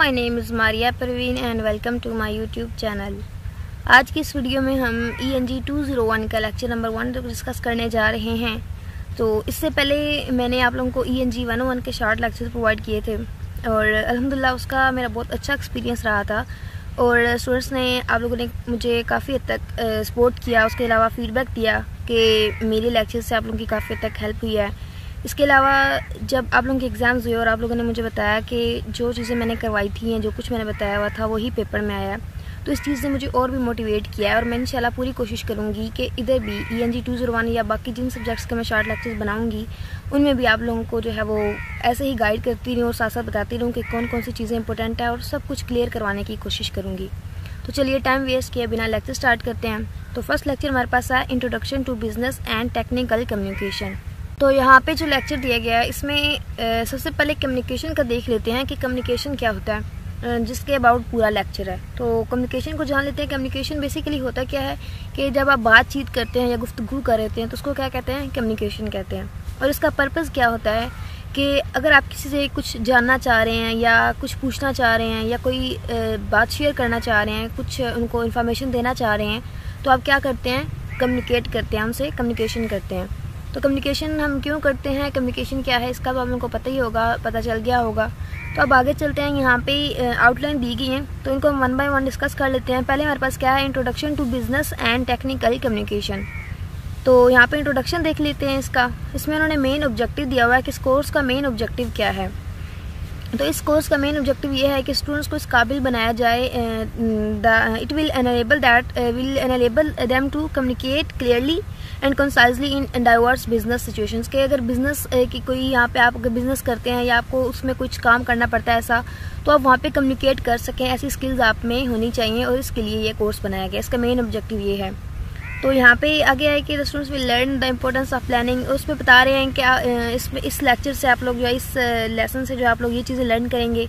My name is Maria Parveen and welcome to my YouTube channel. आज की इस वीडियो में हम ENG 201 का लेक्चर नंबर 1 डिस्कस करने जा रहे हैं। तो इससे पहले मैंने आप लोगों को ENG 101 के शॉर्ट लेक्चर प्रोवाइड किए थे और अल्हम्दुलिल्लाह उसका मेरा बहुत अच्छा एक्सपीरियंस रहा था और स्टूडेंट्स ने आप लोगों ने मुझे काफ़ी हद तक सपोर्ट किया। उसके अलावा फ़ीडबैक दिया कि मेरे लेक्चर से आप लोगों की काफ़ी हद तक हेल्प हुई है। इसके अलावा जब आप लोगों के एग्ज़ाम्स हुए और आप लोगों ने मुझे बताया कि जो चीज़ें मैंने करवाई थी, जो कुछ मैंने बताया हुआ था वही पेपर में आया, तो इस चीज़ ने मुझे और भी मोटिवेट किया है और मैं इंशाल्लाह पूरी कोशिश करूँगी कि इधर भी ENG 201 या बाकी जिन सब्जेक्ट्स के मैं शॉर्ट लेक्चर्स बनाऊँगी उनमें भी आप लोगों को जो है वो ऐसे ही गाइड करती रहूँ और साथ साथ बताती रहूँ कि कौन कौन सी चीज़ें इंपॉर्टेंट है और सब कुछ क्लियर करवाने की कोशिश करूँगी। तो चलिए टाइम वेस्ट किए बिना लेक्चर स्टार्ट करते हैं। तो फर्स्ट लेक्चर हमारे पास है introduction to business and technical communication. तो यहाँ पे जो लेक्चर दिया गया है इसमें सबसे पहले कम्युनिकेशन का देख लेते हैं कि कम्युनिकेशन क्या होता है, जिसके अबाउट पूरा लेक्चर है। तो कम्युनिकेशन को जान लेते हैं। कम्युनिकेशन बेसिकली होता क्या है कि जब आप बातचीत करते हैं या गुफ्तगू कर रहे हैं तो उसको क्या कहते हैं, कम्युनिकेशन कहते हैं। और इसका पर्पज़ क्या होता है कि अगर आप किसी से कुछ जानना चाह रहे हैं या कुछ पूछना चाह रहे हैं या कोई बात शेयर करना चाह रहे हैं, कुछ उनको इन्फॉर्मेशन देना चाह रहे हैं, तो आप क्या करते हैं, कम्युनिकेट करते हैं, उनसे कम्युनिकेशन करते हैं। तो कम्युनिकेशन हम क्यों करते हैं, कम्युनिकेशन क्या है, इसका तो आप लोगों को पता ही होगा, पता चल गया होगा। तो अब आगे चलते हैं। यहाँ पे आउटलाइन दी गई है तो इनको हम 1 बाय 1 डिस्कस कर लेते हैं। पहले हमारे पास क्या है, introduction to business and technical communication. तो यहाँ पे इंट्रोडक्शन देख लेते हैं इसका। इसमें उन्होंने मेन ऑब्जेक्टिव दिया हुआ है कि इस कोर्स का मेन ऑब्जेक्टिव क्या है। तो इस कोर्स का मेन ऑब्जेक्टिव ये है कि स्टूडेंट्स को इस काबिल बनाया जाए, it will enable them to communicate clearly and concisely in diverse business situations. के अगर बिजनेस की कोई यहाँ पे आप अगर बिजनेस करते हैं या आपको उसमें कुछ काम करना पड़ता है ऐसा, तो आप वहाँ पे कम्युनिकेट कर सकें, ऐसी स्किल्स आप में होनी चाहिए और इसके लिए ये कोर्स बनाया गया। इसका मेन ऑब्जेक्टिव ये है। तो यहाँ पे आगे है कि students will learn the importance of planning. उसमें बता रहे हैं कि इसमें इस लेक्चर से आप लोग जो है, इस लेसन से जो आप लोग ये चीज़ें लर्न करेंगे।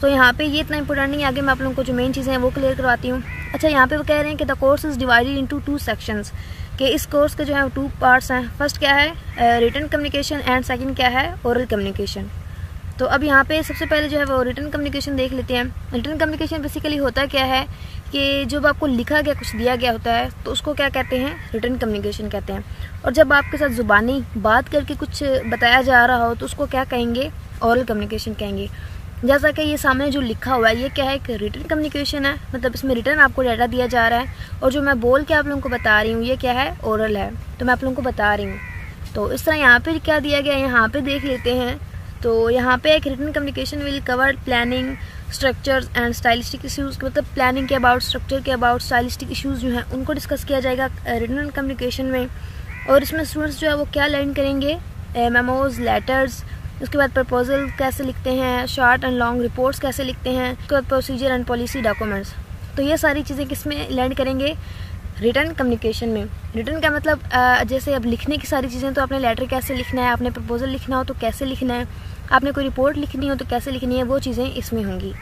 तो यहाँ पे ये इतना इंपॉर्टेंट नहीं है, आगे मैं आप लोगों को जो मेन चीज़ें हैं वो क्लियर करवाती हूँ। अच्छा, यहाँ पे वो कह रहे हैं कि the course is divided into 2 sections, कि इस कोर्स के जो है 2 पार्ट्स हैं। फर्स्ट क्या है, रिटन कम्युनिकेशन एंड सेकंड क्या है, ओरल कम्युनिकेशन। तो अब यहाँ पे सबसे पहले जो है वो रिटन कम्युनिकेशन देख लेते हैं। रिटन कम्युनिकेशन बेसिकली होता क्या है कि जब आपको लिखा गया कुछ दिया गया होता है तो उसको क्या कहते हैं, रिटन कम्युनिकेशन कहते हैं। और जब आपके साथ ज़ुबानी बात करके कुछ बताया जा रहा हो तो उसको क्या कहेंगे, ओरल कम्युनिकेशन कहेंगे। जैसा कि ये सामने जो लिखा हुआ है ये क्या है, एक रिटन कम्युनिकेशन है, मतलब इसमें रिटन आपको डाटा दिया जा रहा है और जो मैं बोल के आप लोगों को बता रही हूँ ये क्या है, ओरल है। तो मैं आप लोगों को बता रही हूँ। तो इस तरह यहाँ पे क्या दिया गया है, यहाँ पे देख लेते हैं। तो यहाँ पे एक written communication will cover planning, structures and stylistic issues, मतलब प्लानिंग के अबाउट, स्ट्रक्चर के अबाउट, स्टाइलिस्टिक इश्यूज़ जो हैं उनको डिस्कस किया जाएगा रिटन कम्युनिकेशन में। और इसमें स्टूडेंट्स जो है वो क्या लर्न करेंगे, मेमोज, लेटर्स, उसके बाद प्रपोजल कैसे लिखते हैं, शॉर्ट एंड लॉन्ग रिपोर्ट्स कैसे लिखते हैं, उसके बाद प्रोसीजर एंड पॉलिसी डॉक्यूमेंट्स। तो ये सारी चीज़ें किस में लर्न करेंगे, रिटन कम्युनिकेशन में। रिटन का मतलब जैसे अब लिखने की सारी चीज़ें, तो आपने लेटर कैसे लिखना है, आपने प्रपोजल लिखना हो तो कैसे लिखना है, आपने कोई रिपोर्ट लिखनी हो तो कैसे लिखनी है, वो चीज़ें इसमें होंगी।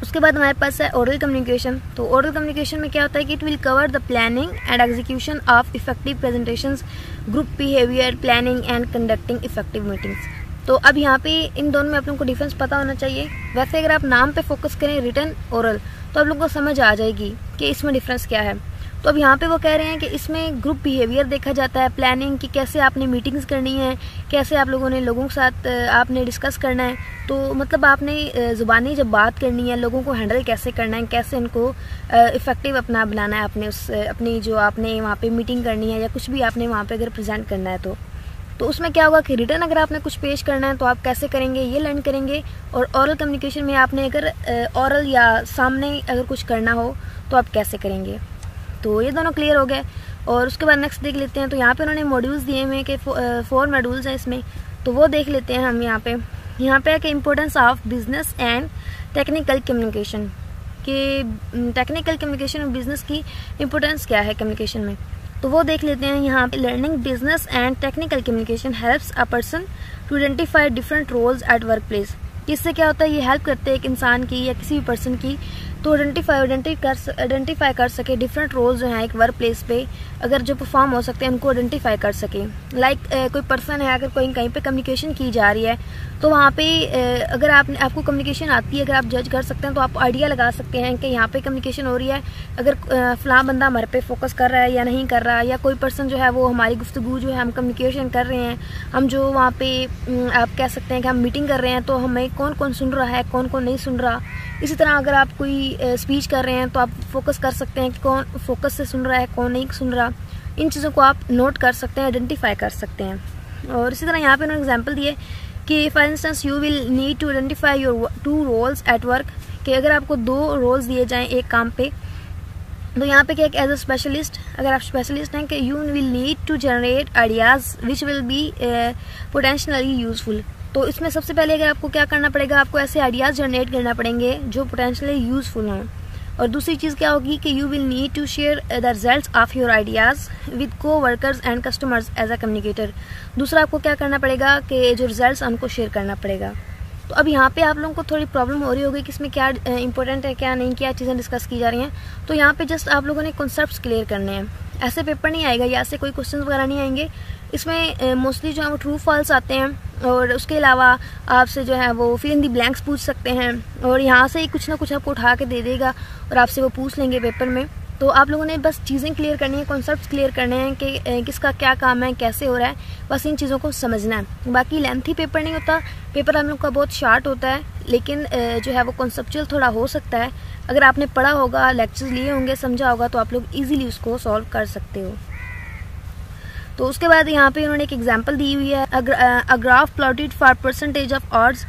उसके बाद हमारे पास है ओरल कम्युनिकेशन। तो ओरल कम्युनिकेशन में क्या होता है कि it will cover the planning and execution of effective presentations, group behaviour, planning and conducting effective meetings. तो अब यहाँ पे इन दोनों में आप लोगों को डिफरेंस पता होना चाहिए। वैसे अगर आप नाम पे फोकस करें रिटन, ओरल, तो आप लोगों को समझ आ जाएगी कि इसमें डिफरेंस क्या है। तो अब यहाँ पे वो कह रहे हैं कि इसमें ग्रुप बिहेवियर देखा जाता है, प्लानिंग की कैसे आपने मीटिंग्स करनी है, कैसे आप लोगों ने लोगों के साथ आपने डिस्कस करना है। तो मतलब आपने ज़ुबानी जब बात करनी है, लोगों को हैंडल कैसे करना है, कैसे उनको इफ़ेक्टिव अपना बनाना है, अपने उस अपनी जो आपने वहाँ पे मीटिंग करनी है या कुछ भी आपने वहाँ पे अगर प्रेजेंट करना है तो उसमें क्या होगा कि रिटर्न अगर आपने कुछ पेश करना है तो आप कैसे करेंगे, ये लर्न करेंगे। और ओरल कम्युनिकेशन में आपने अगर ओरल या सामने अगर कुछ करना हो तो आप कैसे करेंगे। तो ये दोनों क्लियर हो गए। और उसके बाद नेक्स्ट देख लेते हैं। तो यहाँ पे उन्होंने मॉड्यूल्स दिए हुए हैं कि 4 मॉड्यूल्स हैं इसमें, तो वो देख लेते हैं हम। यहाँ पे है कि importance of business and technical communication, कि टेक्निकल कम्युनिकेशन और बिजनेस की इम्पोर्टेंस क्या है कम्युनिकेशन में, तो वो देख लेते हैं। यहाँ पे learning business and technical communication helps a person to identify different roles at work place. इससे क्या होता है, ये हेल्प करते हैं एक इंसान की या किसी भी पर्सन की तो आइडेंटिफाई कर सके डिफरेंट रोल्स जो हैं एक वर्क प्लेस पे, अगर जो परफॉर्म हो सकते हैं उनको आइडेंटिफाई कर सके। लाइक कोई पर्सन है, अगर कोई कहीं पे कम्युनिकेशन की जा रही है तो वहाँ पे अगर आपको कम्युनिकेशन आती है, अगर आप जज कर सकते हैं तो आप आइडिया लगा सकते हैं कि यहाँ पे कम्युनिकेशन हो रही है, अगर फ़लाँ बंदा हमारे पे फोकस कर रहा है या नहीं कर रहा, या कोई पर्सन जो है वो हमारी गुफ्तगू जो है हम कम्युनिकेशन कर रहे हैं, हम जो वहाँ पे आप कह सकते हैं कि हम मीटिंग कर रहे हैं तो हमें कौन कौन सुन रहा है, कौन कौन नहीं सुन रहा। इसी तरह अगर आप कोई स्पीच कर रहे हैं तो आप फोकस कर सकते हैं कि कौन फोकस से सुन रहा है, कौन नहीं सुन रहा। इन चीज़ों को आप नोट कर सकते हैं, आइडेंटिफाई कर सकते हैं। और इसी तरह यहाँ पे उन्होंने एग्जांपल दिए कि for instance you will need to identify your 2 roles at work, कि अगर आपको 2 रोल्स दिए जाएं एक काम पे, तो यहाँ पे क्या एक एज अ स्पेशलिस्ट, अगर आप स्पेशलिस्ट हैं कि you will need to generate ideas which will be potentially useful. तो इसमें सबसे पहले अगर आपको क्या करना पड़ेगा, आपको ऐसे आइडियाज़ जनरेट करना पड़ेंगे जो पोटेंशियली यूजफुल हों। और दूसरी चीज़ क्या होगी कि you will need to share the results of your ideas with coworkers and customers as a communicator. दूसरा आपको क्या करना पड़ेगा कि जो रिजल्ट्स उनको शेयर करना पड़ेगा। तो अब यहाँ पे आप लोगों को थोड़ी प्रॉब्लम हो रही होगी कि इसमें क्या इंपॉर्टेंट है, क्या नहीं, क्या चीज़ें डिस्कस की जा रही हैं। तो यहाँ पे जस्ट आप लोगों ने कॉन्सेप्ट्स क्लियर करने हैं, ऐसे पेपर नहीं आएगा या ऐसे कोई क्वेश्चन वगैरह नहीं आएंगे। इसमें मोस्टली जो है वो ट्रू फॉल्स आते हैं, और उसके अलावा आपसे जो है वो फिल इन दी ब्लैंक्स पूछ सकते हैं, और यहाँ से ही कुछ ना कुछ आपको उठा के दे देगा और आपसे वो पूछ लेंगे पेपर में। तो आप लोगों ने बस चीज़ें क्लियर करनी है, कॉन्सेप्ट्स क्लियर करने हैं कि किसका क्या काम है, कैसे हो रहा है, बस इन चीज़ों को समझना है। बाकी लेंथी पेपर नहीं होता, पेपर हम लोग का बहुत शार्ट होता है, लेकिन जो है वो कॉन्सेप्चुअल थोड़ा हो सकता है। अगर आपने पढ़ा होगा, लेक्चर्स लिए होंगे, समझा होगा, तो आप लोग ईजिली उसको सॉल्व कर सकते हो। तो उसके बाद यहाँ पे उन्होंने एक एग्जांपल दी हुई है, a graph plotted for percentage of hours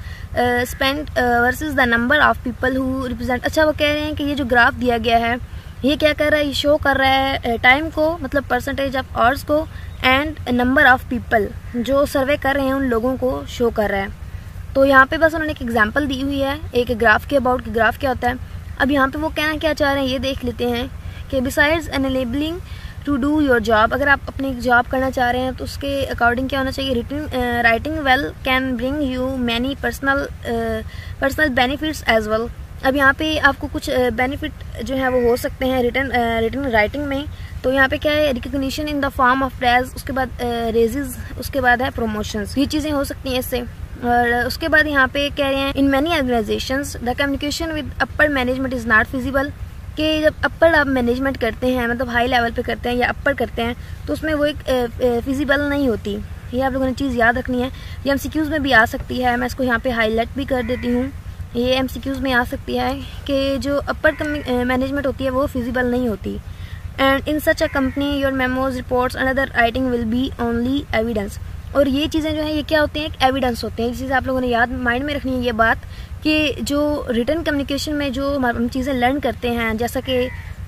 spent versus the number of people who represent. अच्छा, वो कह रहे हैं कि ये जो ग्राफ दिया गया है ये क्या कर रहा है, ये शो कर रहा है टाइम को, मतलब परसेंटेज ऑफ आवर्स को, एंड नंबर ऑफ पीपल जो सर्वे कर रहे हैं उन लोगों को शो कर रहा है। तो यहाँ पे बस उन्होंने एक एग्जांपल दी हुई है एक ग्राफ के अबाउट कि ग्राफ क्या होता है। अब यहाँ पे वो कहना क्या चाह रहे हैं ये देख लेते हैं कि besides enabling to do your job, अगर आप अपनी जॉब करना चाह रहे हैं तो उसके अकॉर्डिंग क्या होना चाहिए, writing well can bring you many personal benefits as well. अब यहाँ पे आपको कुछ बेनिफिट जो है वो हो सकते हैं रिटन राइटिंग में। तो यहाँ पे क्या है, recognition in the form of praise, उसके बाद रेजेस, उसके बाद है प्रमोशंस, ये चीज़ें हो सकती हैं इससे। और उसके बाद यहाँ पे कह रहे हैं in many organisations the communication with upper management is not feasible, कि जब अपर आप मैनेजमेंट करते हैं, मतलब हाई लेवल पे करते हैं या अपर करते हैं, तो उसमें वो एक फिजिबल नहीं होती। ये आप लोगों ने चीज़ याद रखनी है। ये MCQs में भी आ सकती है, मैं इसको यहाँ पे हाईलाइट भी कर देती हूँ। ये MCQs में आ सकती है कि जो अपर मैनेजमेंट होती है वो फिजिबल नहीं होती। And in such a company your memos reports and other writing will be only evidence. और ये चीज़ें जो है ये क्या होते हैं, एक एविडेंस होते हैं। ये चीज़ आप लोगों ने याद माइंड में रखनी है ये बात कि जो रिटन कम्युनिकेशन में जो हम चीज़ें लर्न करते हैं, जैसा कि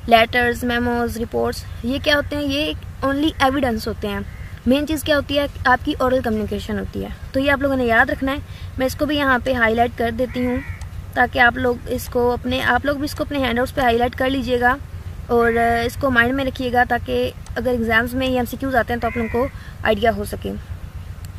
लेटर्स, मेमोज, रिपोर्ट्स, ये क्या होते हैं, ये ओनली एविडेंस होते हैं। मेन चीज़ क्या होती है, आपकी ओरल कम्युनिकेशन होती है। तो ये आप लोगों ने याद रखना है। मैं इसको भी यहाँ पे हाईलाइट कर देती हूँ ताकि आप लोग भी इसको अपने हैंडआउट्स पे हाईलाइट कर लीजिएगा और इसको माइंड में रखिएगा, ताकि अगर एग्जाम्स में ये MCQs आते हैं तो आप लोगों को आइडिया हो सके।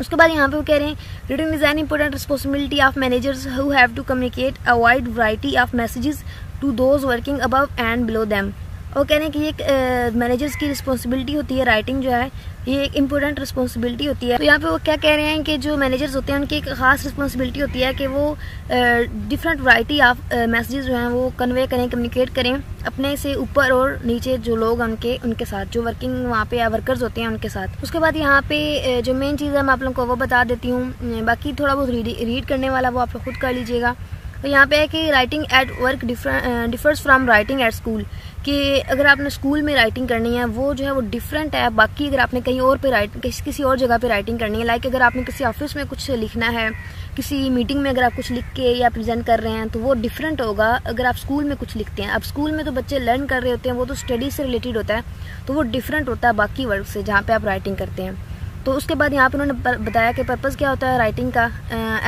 उसके बाद यहाँ पे वो कह रहे हैं written is an important responsibility of managers who have to communicate a wide variety of messages to those working above and below them. और कह रहे हैं कि ये मैनेजर्स की रिस्पॉन्सिबिलिटी होती है, राइटिंग जो है ये एक इम्पोर्टेंट रिस्पॉन्सिबिलिटी होती है। तो यहाँ पे वो क्या कह रहे हैं कि जो मैनेजर्स होते हैं उनकी एक ख़ास रिस्पॉन्सिबिलिटी होती है कि वो डिफरेंट वैरायटी ऑफ मैसेजेस जो हैं वो कन्वे करें, कम्युनिकेट करें अपने से ऊपर और नीचे जो लोग उनके साथ, जो वर्किंग वहाँ पे या वर्कर्स होते हैं उनके साथ। उसके बाद यहाँ पे जो मेन चीज़ है मैं आप लोगों को वो बता देती हूँ, बाकी थोड़ा बहुत रीड करने वाला वो आप लोग खुद कर लीजिएगा। तो यहाँ पे है कि writing at work differs from writing at school, कि अगर आपने स्कूल में राइटिंग करनी है वो जो है वो डिफरेंट है बाकी अगर आपने कहीं और पे किसी और जगह पे राइटिंग करनी है। लाइक अगर आपने किसी ऑफिस में कुछ लिखना है, किसी मीटिंग में अगर आप कुछ लिख के या प्रेजेंट कर रहे हैं तो वो डिफरेंट होगा अगर आप स्कूल में कुछ लिखते हैं। अब स्कूल में तो बच्चे लर्न कर रहे होते हैं, वो तो स्टडी से रिलेटेड होता है, तो वो डिफरेंट होता है बाकी वर्क से जहाँ पे आप राइटिंग करते हैं। तो उसके बाद यहाँ पे उन्होंने बताया कि पर्पज़ क्या होता है राइटिंग का।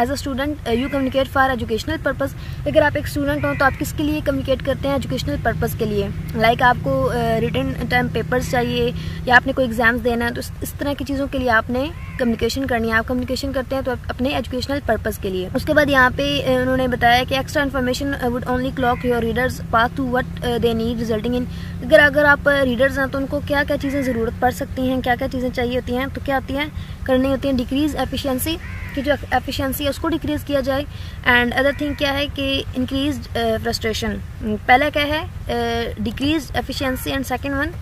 As a student you communicate for educational purpose, अगर आप एक स्टूडेंट हो तो आप किसके लिए कम्युनिकेट करते हैं, एजुकेशनल पर्पज़ के लिए। लाइक आपको रिटन टाइम पेपर्स चाहिए या आपने कोई एग्ज़ाम्स देना है, तो इस तरह की चीज़ों के लिए आपने कम्युनिकेशन करनी है। आप कम्युनिकेशन करते हैं तो अपने एजुकेशनल पर्पज़ के लिए। उसके बाद यहाँ पे उन्होंने बताया कि extra information would only cloak your readers path to what they need resulting in. अगर आप रीडर्स हैं तो उनको क्या क्या चीज़ें ज़रूरत पड़ सकती हैं, क्या क्या चीज़ें चाहिए होती हैं, तो क्या होती हैं करनी होती हैं डिक्रीज़ एफिशिएंसी, कि जो एफिशिएंसी है उसको डिक्रीज़ किया जाए। एंड अदर थिंग क्या है कि इंक्रीज फ्रस्ट्रेशन। पहला क्या है decrease efficiency and second one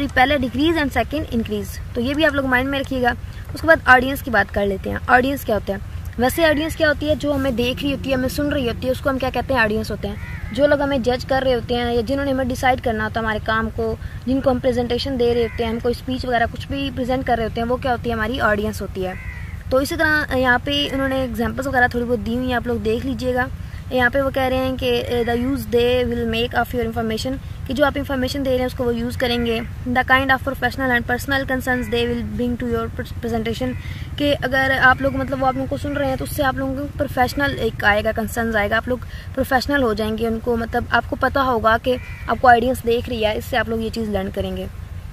पहले डिक्रीज एंड सेकंड इंक्रीज। तो ये भी आप लोग माइंड में रखिएगा। उसके बाद ऑडियंस की बात कर लेते हैं। ऑडियंस क्या होता है? वैसे ऑडियंस क्या होती है? जो हमें देख रही होती है, हमें सुन रही होती है, उसको हम क्या कहते हैं? ऑडियंस होते हैं। जो लोग हमें जज कर रहे होते हैं या जिन्होंने हमें डिसाइड करना होता है हमारे काम को, जिनको हम प्रेजेंटेशन दे रहे होते हैं, हम कोई स्पीच वगैरह कुछ भी प्रेजेंट कर रहे होते हैं, वो क्या होती है? हमारी ऑडियंस होती है। तो इसी तरह यहाँ पे उन्होंने एग्जांपल्स वगैरह थोड़ी बहुत दी हुई हैं, आप लोग देख लीजिएगा। यहाँ पे वो कह रहे हैं कि the use they will make of your information, कि जो आप इन्फॉर्मेशन दे रहे हैं उसको वो यूज़ करेंगे। The kind of professional and personal concerns they will bring to your presentation, कि अगर आप लोग मतलब वो आप लोगों को सुन रहे हैं तो उससे आप लोगों को प्रोफेशनल एक आएगा, कंसर्न्स आएगा, आप लोग प्रोफेशनल हो जाएंगे। उनको मतलब आपको पता होगा कि आपको ऑडियंस देख रही है, इससे आप लोग ये चीज़ लर्न करेंगे।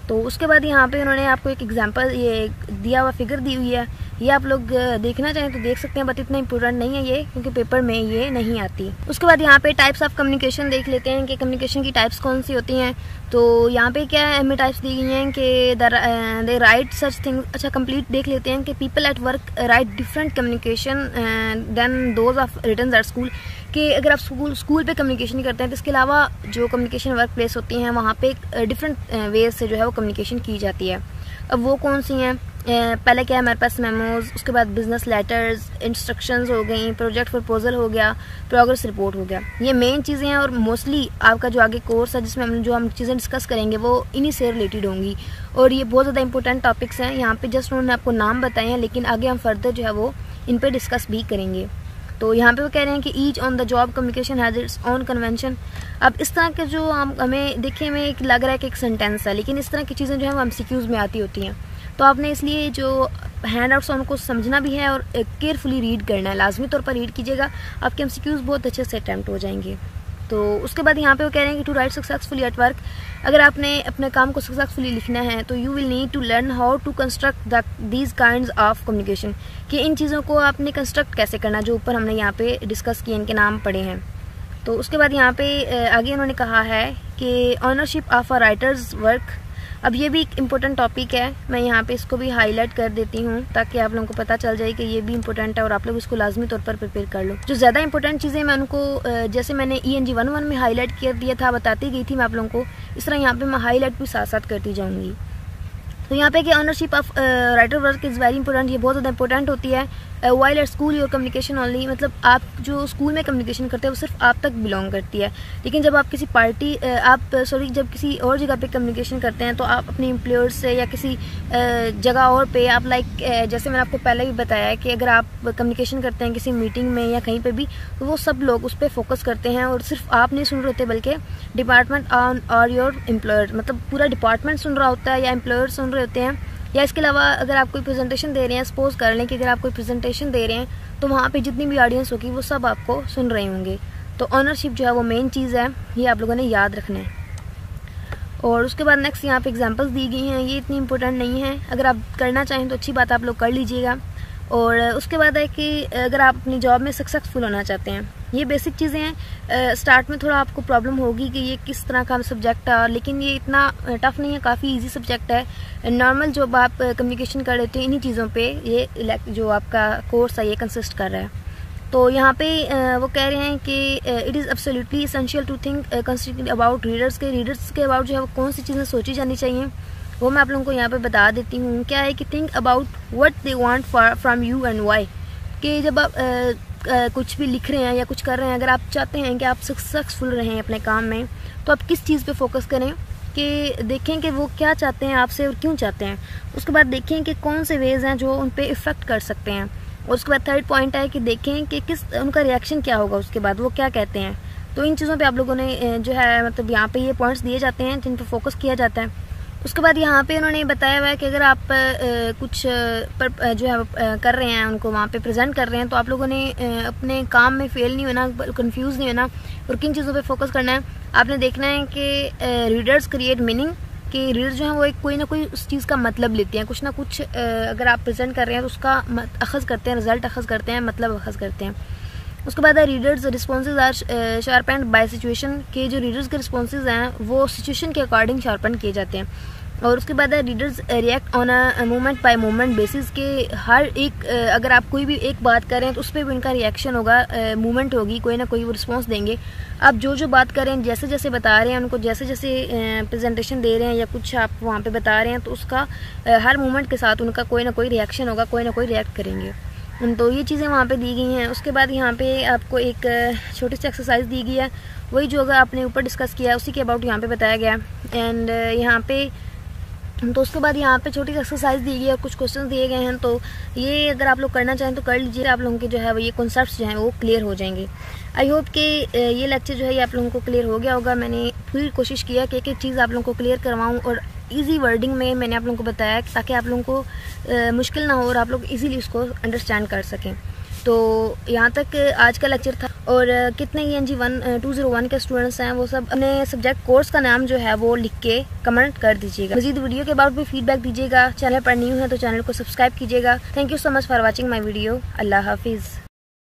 तो उसके बाद यहाँ पे उन्होंने आपको एक एग्जांपल ये दिया हुआ फिगर दी हुई है, ये आप लोग देखना चाहें तो देख सकते हैं, बट इतना इंपॉर्टेंट नहीं है ये, क्योंकि पेपर में ये नहीं आती। उसके बाद यहाँ पे टाइप्स ऑफ कम्युनिकेशन देख लेते हैं कि कम्युनिकेशन की टाइप्स कौन सी होती हैं। तो यहाँ पे क्या है, हमें टाइप्स दी गई हैं कि दे राइट सच थिंग। अच्छा, कंप्लीट देख लेते हैं कि people at work write different communication than those of written at school, कि अगर आप स्कूल पे कम्युनिकेशन करते हैं तो इसके अलावा जो कम्युनिकेशन वर्क प्लेस होती हैं वहाँ पे डिफरेंट वेज से जो है वो कम्युनिकेशन की जाती है। अब वो कौन सी हैं? पहले क्या है हमारे पास मेमोज, उसके बाद बिजनेस लेटर्स, इंस्ट्रक्शंस हो गई, प्रोजेक्ट प्रपोजल हो गया, प्रोग्रेस रिपोर्ट हो गया। ये मेन चीज़ें हैं और मोस्टली आपका जो आगे कोर्स है जिसमें हम चीज़ें डिस्कस करेंगे वो इन्हीं से रिलेटेड होंगी। और ये बहुत ज़्यादा इंपॉर्टेंट टॉपिक्स हैं। यहाँ पे जस्ट उन्होंने आपको नाम बताए हैं, लेकिन आगे हम फर्दर जो है वो इन पर डिस्कस भी करेंगे। तो यहाँ पे वो कह रहे हैं कि each on the job communication has its own convention. अब इस तरह के जो हमें देखने में एक लग रहा है कि एक सेंटेंस है, लेकिन इस तरह की चीज़ें जो है वो MCQs में आती होती हैं। तो आपने इसलिए जो हैंड आउट्स हैं उनको समझना भी है और केयरफुली रीड करना है, लाजमी तौर पर रीड कीजिएगा, आपके MCQs बहुत अच्छे से अटैम्प्ट हो जाएंगे। तो उसके बाद यहाँ पे वो कह रहे हैं कि to write successfully at work, अगर आपने अपने काम को सक्सेसफुली लिखना है तो you will need to learn how to construct these kinds of communication, कि इन चीज़ों को आपने कंस्ट्रक्ट कैसे करना, जो ऊपर हमने यहाँ पे डिस्कस किए, इनके नाम पढ़े हैं। तो उसके बाद यहाँ पे आगे उन्होंने कहा है कि ownership of a writers work. अब ये भी एक इम्पोर्टेंट टॉपिक है, मैं यहाँ पे इसको भी हाईलाइट कर देती हूँ ताकि आप लोगों को पता चल जाए कि ये भी इम्पोर्टेंट है और आप लोग इसको लाजमी तौर पर प्रिपेयर कर लो। जो ज़्यादा इंपॉर्टेंट चीज़ें मैं उनको जैसे मैंने ENG 1-1 में हाईलाइट कर दिया था, बताती गई थी मैं आप लोगों को, इस तरह यहाँ पे मैं हाईलाइट भी साथ साथ करती जाऊँगी। तो यहाँ पे कि ownership of writer work is very important, ये बहुत ज़्यादा इंपॉर्टेंट होती है। While at school your communication only, मतलब आप जो स्कूल में कम्युनिकेशन करते हैं वो सिर्फ आप तक बिलोंग करती है, लेकिन जब आप किसी जब किसी और जगह पे कम्युनिकेशन करते हैं तो आप अपने एम्प्लॉयर से या किसी जगह और पे आप जैसे मैंने आपको पहले भी बताया है कि अगर आप कम्युनिकेशन करते हैं किसी मीटिंग में या कहीं पे भी, तो वो सब लोग उस पर फोकस करते हैं और सिर्फ आप नहीं सुन रहे होते बल्कि डिपार्टमेंट और योर एम्प्लॉयर, मतलब पूरा डिपार्टमेंट सुन रहा होता है या एम्प्लॉयर सुन रहे होते हैं। या इसके अलावा अगर आप कोई प्रेजेंटेशन दे रहे हैं, सपोज कर लें कि अगर आप कोई प्रेजेंटेशन दे रहे हैं तो वहाँ पे जितनी भी ऑडियंस होगी वो सब आपको सुन रहे होंगे। तो ऑनरशिप जो है वो मेन चीज़ है, ये आप लोगों ने याद रखना है। और उसके बाद नेक्स्ट यहाँ पे एग्जांपल्स दी गई हैं, ये इतनी इंपॉर्टेंट नहीं है, अगर आप करना चाहें तो अच्छी बात आप लोग कर लीजिएगा। और उसके बाद है कि अगर आप अपनी जॉब में सक्सेसफुल होना चाहते हैं, ये बेसिक चीज़ें हैं। स्टार्ट में थोड़ा आपको प्रॉब्लम होगी कि ये किस तरह का सब्जेक्ट है, लेकिन ये इतना टफ नहीं है, काफ़ी इजी सब्जेक्ट है। नॉर्मल जो आप कम्युनिकेशन कर रहे थे इन्हीं चीज़ों पे ये जो आपका कोर्स है ये कंसिस्ट कर रहा है। तो यहाँ पे वो कह रहे हैं कि it is absolutely essential to think considering about readers के अबाउट जो है वो कौन सी चीज़ें सोची जानी चाहिए, वो मैं आप लोगों को यहाँ पे बता देती हूँ। क्या है कि think about what they want from you and why, कि जब आप कुछ भी लिख रहे हैं या कुछ कर रहे हैं, अगर आप चाहते हैं कि आप सक्सेसफुल रहें अपने काम में, तो आप किस चीज़ पे फोकस करें, कि देखें कि वो क्या चाहते हैं आपसे और क्यों चाहते हैं। उसके बाद देखें कि कौन से वेज़ हैं जो उन पे इफ़ेक्ट कर सकते हैं। और उसके बाद थर्ड पॉइंट है कि देखें कि किस उनका रिएक्शन क्या होगा, उसके बाद वो क्या कहते हैं। तो इन चीज़ों पे आप लोगों ने जो है मतलब यहाँ पे ये पॉइंट्स दिए जाते हैं जिन पे फोकस किया जाता है। उसके बाद यहाँ पे उन्होंने बताया हुआ है कि अगर आप कुछ जो है कर रहे हैं, उनको वहाँ पे प्रेजेंट कर रहे हैं, तो आप लोगों ने अपने काम में फेल नहीं होना, कंफ्यूज नहीं होना और किन चीज़ों पे फोकस करना है। आपने देखना है कि रीडर्स क्रिएट मीनिंग, कि रीडर जो है वो एक कोई ना कोई उस चीज़ का मतलब लेते हैं, कुछ ना कुछ अगर आप प्रेजेंट कर रहे हैं तो उसका अखज़ करते हैं, रिजल्ट अखज़ करते हैं, मतलब अखज़ करते हैं। उसके बाद readers responses are sharpened by situation, के जो रीडर्स के रिस्पॉन्सेज हैं वो सिचुएशन के अकॉर्डिंग शार्पन किए जाते हैं। और उसके बाद readers react on a moment bye moment basis, के हर एक अगर आप कोई भी एक बात करें तो उस पर भी उनका रिएक्शन होगा, मूवमेंट होगी, कोई ना कोई वो रिस्पॉन्स देंगे। आप जो जो बात करें, जैसे जैसे बता रहे हैं उनको, जैसे जैसे प्रेजेंटेशन दे रहे हैं या कुछ आप वहाँ पे बता रहे हैं, तो उसका हर मोमेंट के साथ उनका कोई ना कोई रिएक्शन होगा, कोई ना कोई रिएक्ट करेंगे। तो ये चीज़ें वहाँ पे दी गई हैं। उसके बाद यहाँ पे आपको एक छोटी सी एक्सरसाइज दी गई है, वही जो अगर आपने ऊपर डिस्कस किया है उसी के अबाउट यहाँ पे बताया गया है। एंड यहाँ पे तो उसके बाद यहाँ पे छोटी सी एक्सरसाइज दी गई है, कुछ क्वेश्चन दिए गए हैं, तो ये अगर आप लोग करना चाहें तो कर लीजिए। आप लोगों के जो है वो ये कॉन्सेप्ट्स जो हैं वो क्लियर हो जाएंगे। आई होप कि ये लेक्चर जो है ये आप लोगों को क्लियर हो गया होगा। मैंने पूरी कोशिश किया कि एक एक चीज़ आप लोगों को क्लियर करवाऊँ और इजी वर्डिंग में मैंने आप लोगों को बताया ताकि आप लोगों को मुश्किल ना हो और आप लोग इजीली उसको अंडरस्टैंड कर सकें। तो यहाँ तक आज का लेक्चर था। और कितने ENG 201 के स्टूडेंट्स हैं वो सब अपने सब्जेक्ट कोर्स का नाम जो है वो लिख के कमेंट कर दीजिएगा। मजीद वीडियो के बाद भी फीडबैक दीजिएगा। चैनल पर न्यू है तो चैनल को सब्सक्राइब कीजिएगा। Thank you so much for watching my video. अल्लाह हाफिज़।